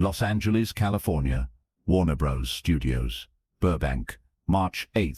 Los Angeles, California, Warner Bros. Studios, Burbank, March 8,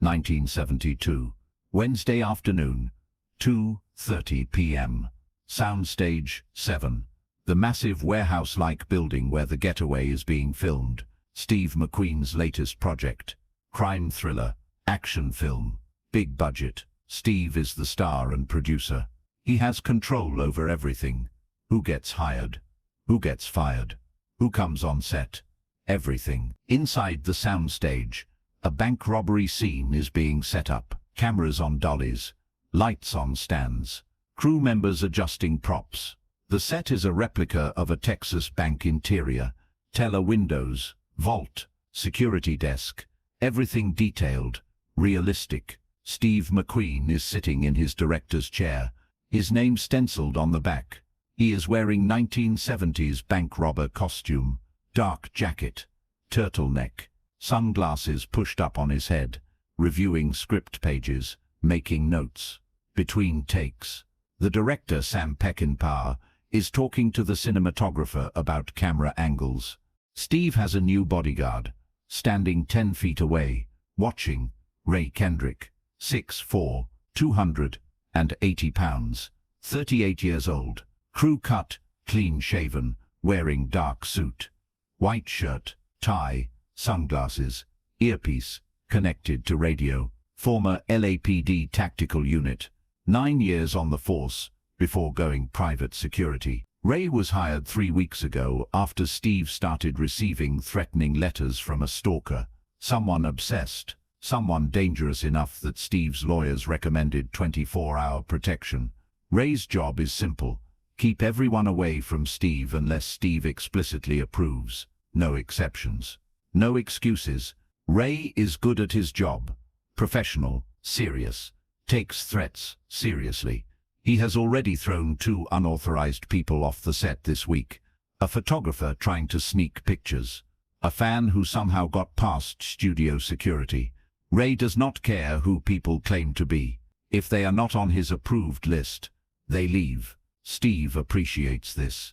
1972. Wednesday afternoon, 2:30 p.m. Soundstage 7. The massive warehouse-like building where The Getaway is being filmed. Steve McQueen's latest project. Crime thriller, action film, big budget. Steve is the star and producer. He has control over everything. Who gets hired? Who gets fired? Who comes on set? Everything. Inside the soundstage, a bank robbery scene is being set up. Cameras on dollies, lights on stands, crew members adjusting props. The set is a replica of a Texas bank interior. Teller windows, vault, security desk, everything detailed, realistic. Steve McQueen is sitting in his director's chair, his name stenciled on the back. He is wearing 1970s bank robber costume, dark jacket, turtleneck, sunglasses pushed up on his head, reviewing script pages, making notes. Between takes, the director, Sam Peckinpah, is talking to the cinematographer about camera angles. Steve has a new bodyguard, standing 10 feet away, watching. Ray Kendrick, 6'4", 280 pounds, 38 years old, crew cut, clean-shaven, wearing dark suit, white shirt, tie, sunglasses, earpiece, connected to radio, former LAPD tactical unit, 9 years on the force, before going private security. Ray was hired 3 weeks ago after Steve started receiving threatening letters from a stalker, someone obsessed, someone dangerous enough that Steve's lawyers recommended 24-hour protection. Ray's job is simple: keep everyone away from Steve unless Steve explicitly approves. No exceptions. No excuses. Ray is good at his job. Professional, serious, takes threats seriously. He has already thrown 2 unauthorized people off the set this week. A photographer trying to sneak pictures. A fan who somehow got past studio security. Ray does not care who people claim to be. If they are not on his approved list, they leave. Steve appreciates this.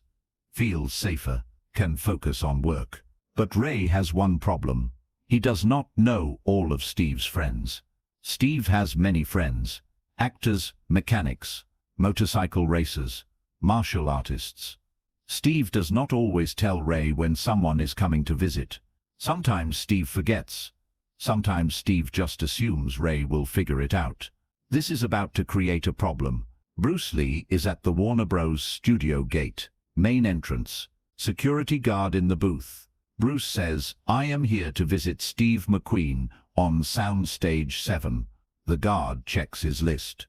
Feels safer, can focus on work. But Ray has one problem. He does not know all of Steve's friends. Steve has many friends. Actors, mechanics, motorcycle racers, martial artists. Steve does not always tell Ray when someone is coming to visit. Sometimes Steve forgets. Sometimes Steve just assumes Ray will figure it out. This is about to create a problem. Bruce Lee is at the Warner Bros. Studio gate, main entrance, security guard in the booth. Bruce says, "I am here to visit Steve McQueen on Soundstage 7. The guard checks his list.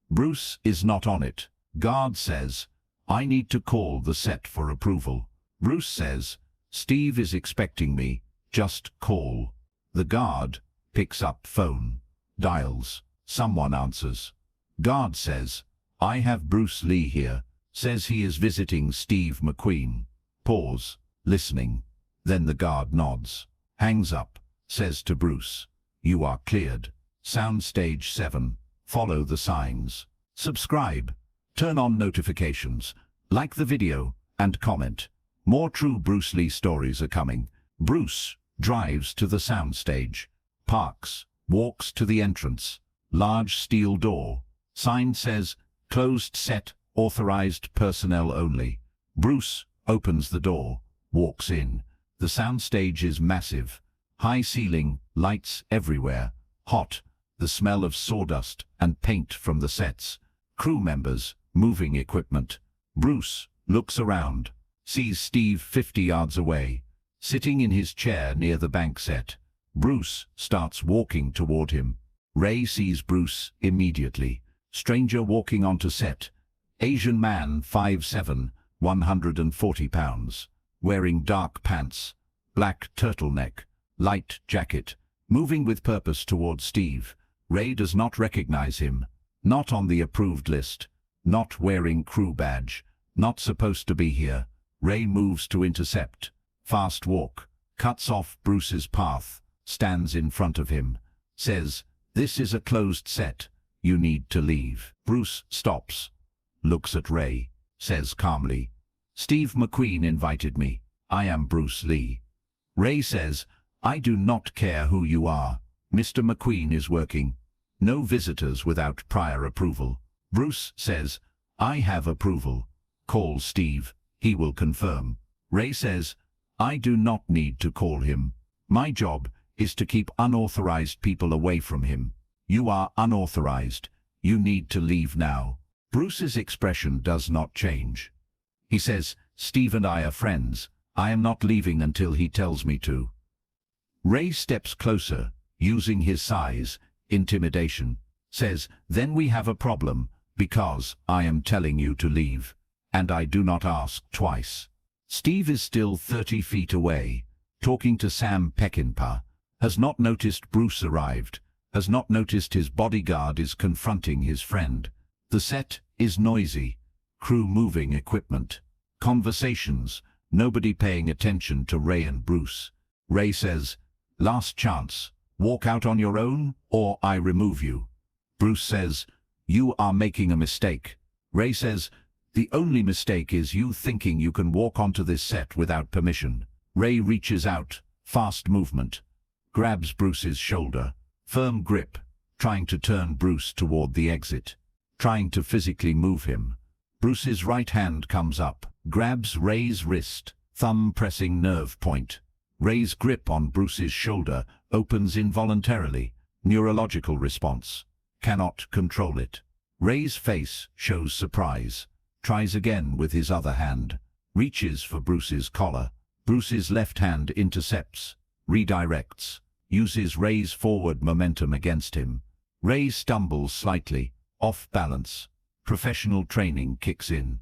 Bruce is not on it. Guard says, "I need to call the set for approval." Bruce says, "Steve is expecting me, just call." The guard picks up phone, dials. Someone answers. Guard says, "I have Bruce Lee here," says he is visiting Steve McQueen. Pause, listening. Then the guard nods, hangs up, says to Bruce, "You are cleared. Soundstage 7. Follow the signs. Subscribe. Turn on notifications. Like the video and comment. More true Bruce Lee stories are coming." Bruce drives to the soundstage, parks, walks to the entrance. Large steel door. Sign says, "Closed set, authorized personnel only." Bruce opens the door, walks in. The soundstage is massive. High ceiling, lights everywhere. Hot, the smell of sawdust and paint from the sets. Crew members, moving equipment. Bruce looks around, sees Steve 50 yards away, sitting in his chair near the bank set. Bruce starts walking toward him. Ray sees Bruce immediately. Stranger walking onto set. Asian man, 5'7", 140 pounds. Wearing dark pants, black turtleneck, light jacket, moving with purpose towards Steve. Ray does not recognize him. Not on the approved list. Not wearing crew badge. Not supposed to be here. Ray moves to intercept. Fast walk. Cuts off Bruce's path. Stands in front of him. Says, "This is a closed set. You need to leave." Bruce stops. Looks at Ray. Says calmly, "Steve McQueen invited me. I am Bruce Lee. Ray says, I do not care who you are. Mr. McQueen is working. No visitors without prior approval. Bruce says, I have approval. Call Steve. He will confirm. Ray says, I do not need to call him. My job is to keep unauthorized people away from him. You are unauthorized. You need to leave now. Bruce's expression does not change. He says, Steve and I are friends. I am not leaving until he tells me to. Ray steps closer, using his size, intimidation, says, then we have a problem, because I am telling you to leave, and I do not ask twice. Steve is still 30 feet away, talking to Sam Peckinpah, has not noticed Bruce arrived, has not noticed his bodyguard is confronting his friend. The set is noisy, crew moving equipment, conversations, nobody paying attention to Ray and Bruce. Ray says, last chance, walk out on your own, or I remove you. Bruce says, you are making a mistake. Ray says, the only mistake is you thinking you can walk onto this set without permission. Ray reaches out, fast movement, grabs Bruce's shoulder, firm grip, trying to turn Bruce toward the exit, trying to physically move him. Bruce's right hand comes up, grabs Ray's wrist, thumb pressing nerve point. Ray's grip on Bruce's shoulder opens involuntarily, neurological response. Cannot control it. Ray's face shows surprise. Tries again with his other hand. Reaches for Bruce's collar. Bruce's left hand intercepts. Redirects. Uses Ray's forward momentum against him. Ray stumbles slightly, off balance. Professional training kicks in.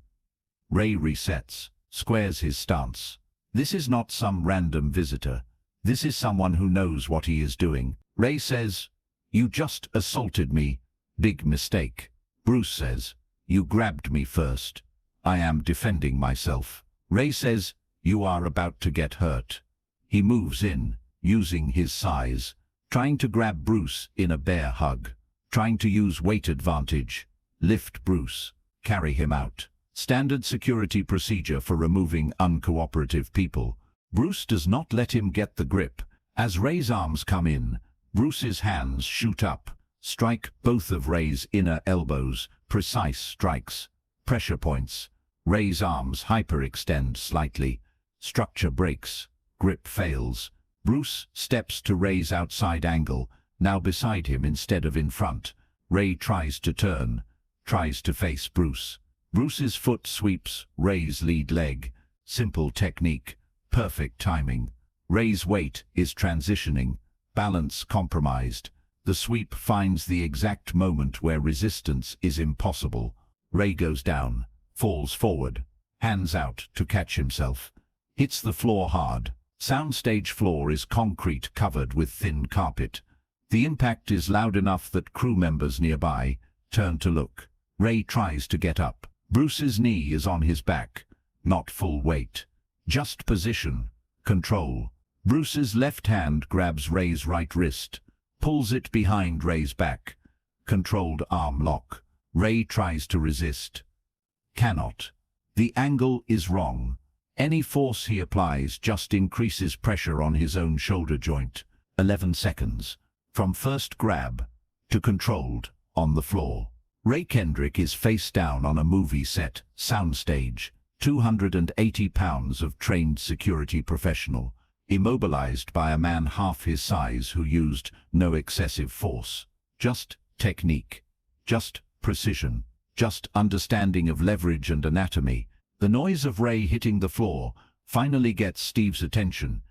Ray resets, squares his stance. This is not some random visitor. This is someone who knows what he is doing. Ray says, you just assaulted me. Big mistake. Bruce says, you grabbed me first. I am defending myself. Ray says, you are about to get hurt. He moves in, using his size, trying to grab Bruce in a bear hug, trying to use weight advantage, lift Bruce, carry him out. Standard security procedure for removing uncooperative people. Bruce does not let him get the grip. As Ray's arms come in, Bruce's hands shoot up, strike both of Ray's inner elbows, precise strikes, pressure points. Ray's arms hyperextend slightly. Structure breaks, grip fails. Bruce steps to Ray's outside angle, now beside him instead of in front. Ray tries to turn, tries to face Bruce. Bruce's foot sweeps Ray's lead leg. Simple technique, perfect timing. Ray's weight is transitioning, balance compromised. The sweep finds the exact moment where resistance is impossible. Ray goes down, falls forward, hands out to catch himself. Hits the floor hard. Soundstage floor is concrete covered with thin carpet. The impact is loud enough that crew members nearby turn to look. Ray tries to get up. Bruce's knee is on his back, not full weight. Just position, control. Bruce's left hand grabs Ray's right wrist, pulls it behind Ray's back. Controlled arm lock. Ray tries to resist. Cannot. The angle is wrong. Any force he applies just increases pressure on his own shoulder joint. 11 seconds. From first grab to controlled on the floor. Ray Kendrick is face down on a movie set, soundstage, 280 pounds of trained security professional, immobilized by a man half his size who used no excessive force. Just technique, just precision, just understanding of leverage and anatomy. The noise of Ray hitting the floor finally gets Steve's attention.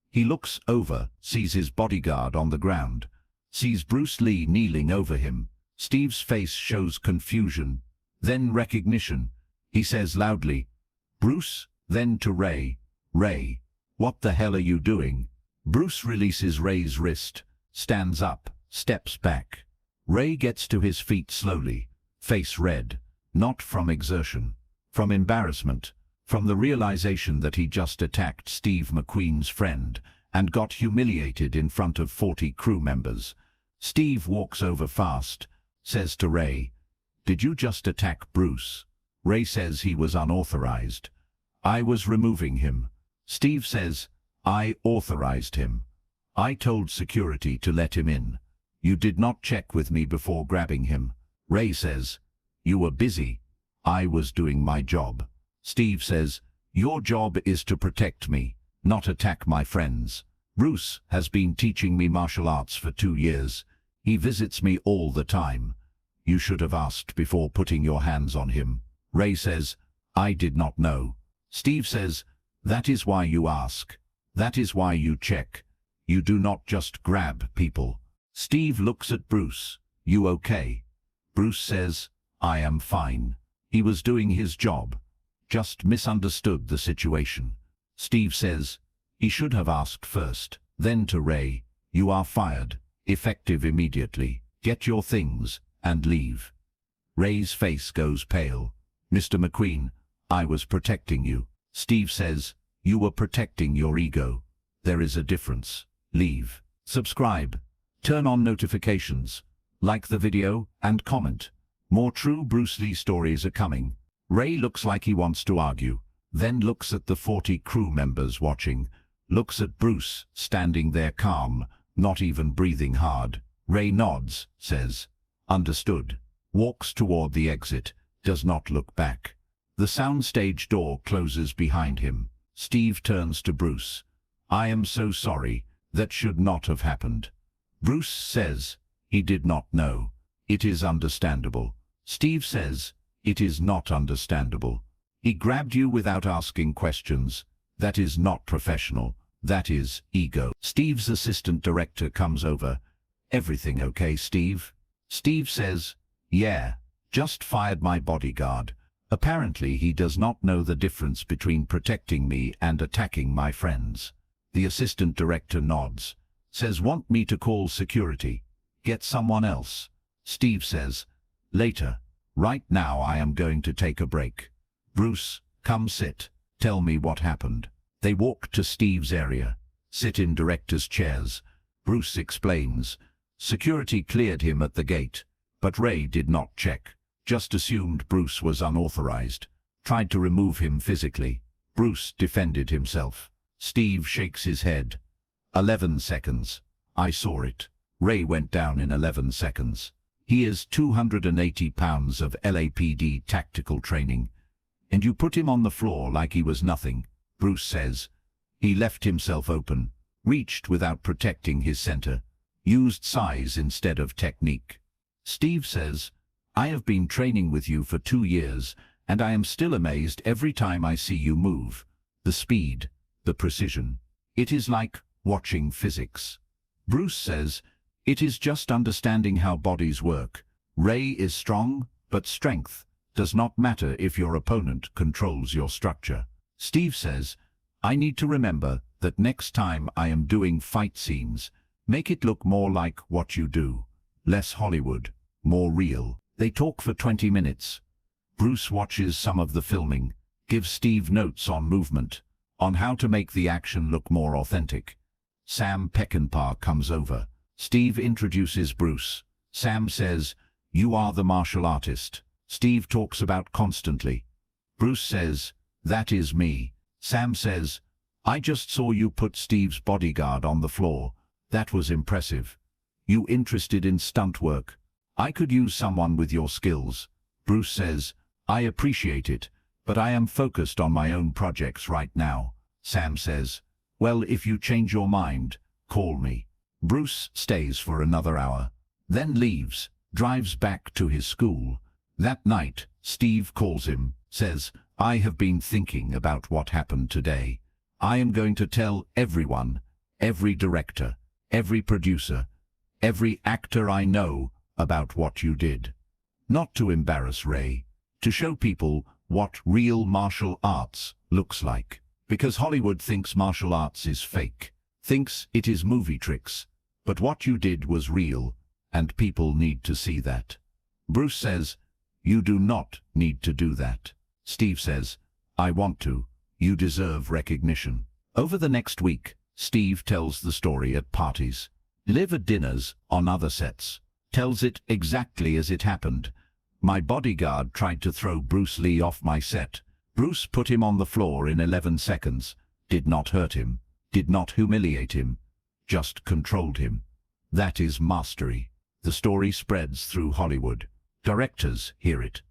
He looks over, sees his bodyguard on the ground, sees Bruce Lee kneeling over him. Steve's face shows confusion, then recognition. He says loudly, Bruce, then to Ray, Ray, what the hell are you doing? Bruce releases Ray's wrist, stands up, steps back. Ray gets to his feet slowly, face red, not from exertion, from embarrassment, from the realization that he just attacked Steve McQueen's friend and got humiliated in front of 40 crew members. Steve walks over fast, says to Ray, did you just attack Bruce? Ray says he was unauthorized. I was removing him. Steve says, I authorized him. I told security to let him in. You did not check with me before grabbing him. Ray says, you were busy. I was doing my job. Steve says, your job is to protect me, not attack my friends. Bruce has been teaching me martial arts for 2 years. He visits me all the time. You should have asked before putting your hands on him. Ray says, I did not know. Steve says, that is why you ask. That is why you check. You do not just grab people. Steve looks at Bruce. You okay? Bruce says, I am fine. He was doing his job. Just misunderstood the situation. Steve says, he should have asked first. Then to Ray, you are fired. Effective immediately. Get your things and leave. Ray's face goes pale. Mr. McQueen, I was protecting you. Steve says, you were protecting your ego. There is a difference. Leave. Subscribe. Turn on notifications. Like the video and comment. More true Bruce Lee stories are coming. Ray looks like he wants to argue, then looks at the 40 crew members watching, looks at Bruce standing there calm, not even breathing hard. Ray nods, says, understood, walks toward the exit, does not look back. The soundstage door closes behind him. Steve turns to Bruce. I am so sorry. That should not have happened. Bruce says, he did not know. It is understandable. Steve says, it is not understandable. He grabbed you without asking questions. That is not professional. That is ego. Steve's assistant director comes over. Everything okay, Steve? Steve says, yeah, just fired my bodyguard. Apparently he does not know the difference between protecting me and attacking my friends. The assistant director nods, says, want me to call security? Get someone else. Steve says, later. Right now I am going to take a break. Bruce, come sit. Tell me what happened. They walk to Steve's area, sit in director's chairs. Bruce explains. Security cleared him at the gate, but Ray did not check. Just assumed Bruce was unauthorized. Tried to remove him physically. Bruce defended himself. Steve shakes his head. 11 seconds. I saw it. Ray went down in 11 seconds. He is 280 pounds of LAPD tactical training. And you put him on the floor like he was nothing. Bruce says. He left himself open. Reached without protecting his center. Used size instead of technique. Steve says, I have been training with you for 2 years, and I am still amazed every time I see you move. The speed, the precision. It is like watching physics. Bruce says, it is just understanding how bodies work. Ray is strong, but strength does not matter if your opponent controls your structure. Steve says, I need to remember that next time I am doing fight scenes, make it look more like what you do. Less Hollywood, more real. They talk for 20 minutes. Bruce watches some of the filming, gives Steve notes on movement, on how to make the action look more authentic. Sam Peckinpah comes over. Steve introduces Bruce. Sam says, you are the martial artist. Steve talks about constantly. Bruce says, that is me. Sam says, I just saw you put Steve's bodyguard on the floor. That was impressive. You interested in stunt work? I could use someone with your skills. Bruce says, I appreciate it, but I am focused on my own projects right now. Sam says, well, if you change your mind, call me. Bruce stays for another hour, then leaves, drives back to his school. That night, Steve calls him, says, I have been thinking about what happened today. I am going to tell everyone, every director, every producer, every actor I know about what you did. Not to embarrass Ray, to show people what real martial arts looks like. Because Hollywood thinks martial arts is fake, thinks it is movie tricks. But what you did was real, and people need to see that. Bruce says, you do not need to do that. Steve says, I want to. You deserve recognition. Over the next week, Steve tells the story at parties, live dinners, on other sets. Tells it exactly as it happened. My bodyguard tried to throw Bruce Lee off my set. Bruce put him on the floor in 11 seconds. did not hurt him, did not humiliate him, just controlled him. That is mastery. The story spreads through Hollywood. Directors hear it.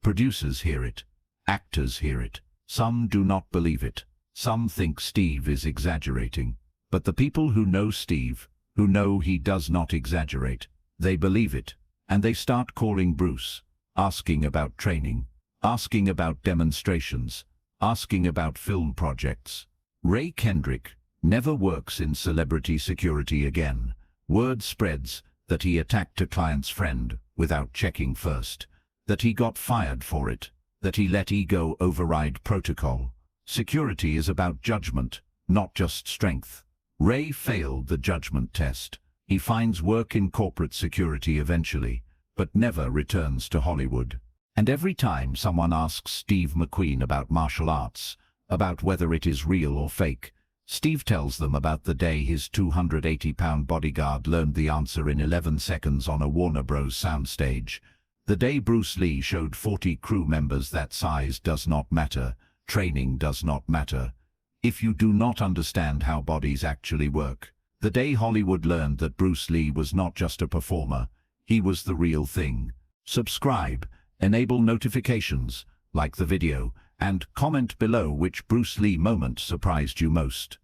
Producers hear it. Actors hear it. Some do not believe it. Some think Steve is exaggerating. But the people who know Steve, who know he does not exaggerate, they believe it. And they start calling Bruce, asking about training, asking about demonstrations, asking about film projects. Ray Kendrick never works in celebrity security again. Word spreads that he attacked a client's friend without checking first, that he got fired for it, that he let ego override protocol. Security is about judgment, not just strength. Ray failed the judgment test. He finds work in corporate security eventually, but never returns to Hollywood. And every time someone asks Steve McQueen about martial arts, about whether it is real or fake, Steve tells them about the day his 280-pound bodyguard learned the answer in 11 seconds on a Warner Bros. Soundstage. The day Bruce Lee showed 40 crew members that size does not matter, training does not matter, if you do not understand how bodies actually work. The day Hollywood learned that Bruce Lee was not just a performer, he was the real thing. Subscribe, enable notifications, like the video, and comment below which Bruce Lee moment surprised you most.